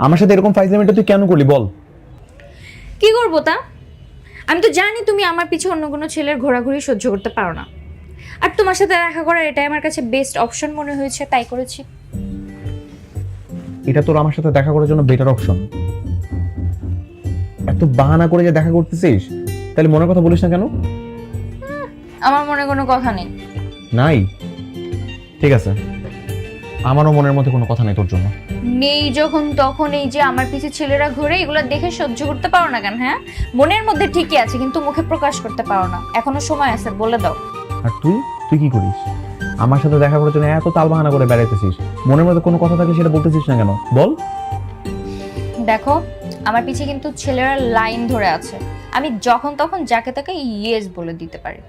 আমার সাথে এরকম ফাইজলামিটা তুই কেন করলি বল? কি করবো তা? আমি তো জানি তুমি আমার পিছে অন্য কোনো ছেলের ঘোরাঘুরি সহ্য করতে পারো না, আর তোমার সাথে দেখা করার এটাই আমার কাছে বেস্ট অপশন মনে হয়েছে, তাই করেছি। এটা তোর আমার সাথে দেখা করার জন্য বেটার অপশন। এত বাহানা করে যে দেখা করতেছিস, তাহলে মনের কথা বলিস না কেন? আমার মনে কোনো কথা নেই। নাই? ঠিক আছে, আমারও মনের মধ্যে কোনো কথা নেই তোর জন্য। নেই যখন তখন এই যে আমার পিছে ছেলেরা ঘুরে, এগুলো দেখে সহ্য করতে পারো না কেন? হ্যাঁ, মনের মধ্যে ঠিকই আছে কিন্তু মুখে প্রকাশ করতে পারো না, এখনো সময় আছে, বলে দাও। আর তুই তুই কি করিস? আমার সাথে দেখা করার জন্য এত তাল বাহানা করে বেড়াইতেছিস, মনের মধ্যে কোনো কথা থাকলে সেটা বলতেছিস না কেন বল? দেখো, আমার পিছে কিন্তু ছেলেরা লাইন ধরে আছে, আমি যখন তখন যাকে তাকে ইয়েস বলে দিতে পারি।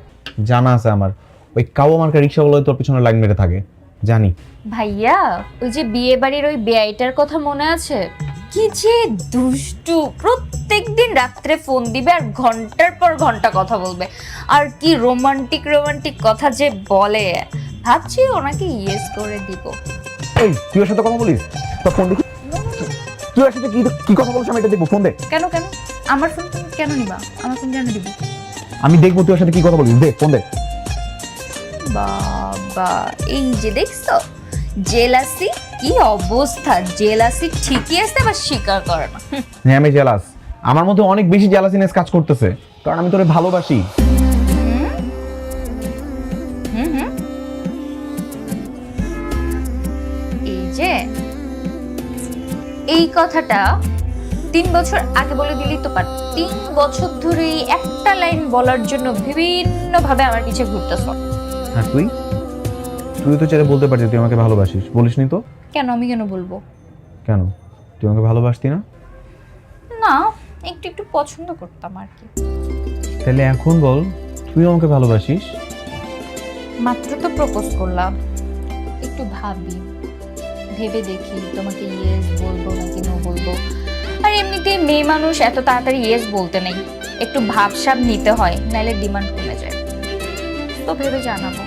জানা আছে আমার, ওই কাও মার্কা রিক্সাওয়ালা তোর পিছনে লাইন মেরে থাকে, জানি। ভাইয়া, ওই যে বিয়ে বাড়ির ওই বেআইটার কথা মনে আছে? কি যে দুষ্টু, প্রত্যেকদিন রাত্রে ফোন দিবে আর ঘন্টার পর ঘন্টা কথা বলবে, আর কি রোমান্টিক রোমান্টিক কথা যে বলে, ভাবছি ওনাকে ইয়েস করে দিব। এই তুই ওর সাথে কথা বলিস? তো ফোন দেখি, তুই ওর সাথে কি কি কথা বলিস আমি এটা দেখবো, ফোন দে। কেন কেন আমার ফোন তুমি কেন নিবা? আমার ফোন কেন দিব? আমি দেখবো তুই ওর সাথে কি কথা বলিস, দে ফোন দে। বাবা, এই যে দেখছো জেলাসি, কি অবস্থা, জেলাসি ঠিকই আছে আবার স্বীকার করে না। হ্যাঁ আমি জেলাস, আমার মধ্যে অনেক বেশি জেলাসিনেস কাজ করতেছে, কারণ আমি তোরে ভালোবাসি। হুম হুম, এই যে এই কথাটা 3 বছর আগে বলে দিলি তো পার। 3 বছর ধরে এই একটা লাইন বলার জন্য বিভিন্ন ভাবে আমার পিছে ঘুরতেছ। আর তুই তুই তো চাইলে বলতে পারছিস তুই আমাকে ভালোবাসিস, বলিসনি তো? কেন, আমি কেন বলবো? কেন, তুই আমাকে ভালোবাসতি না? না, একটু একটু পছন্দ করতাম আর কি। তাহলে এখন বল তুই আমাকে ভালোবাসিস? মাত্র তো প্রপোজ করলাম, একটু ভাবি, ভেবে দেখি তোমাকে ইয়েস বলবো নাকি নো বলবো। আর এমনিতে মেয়ে মানুষ এত তাড়াতাড়ি ইয়েস বলতে নেই, একটু ভাবসাব নিতে হয়, নাহলে ডিমান্ড কমে যায়। তো ভেবে জানাবো।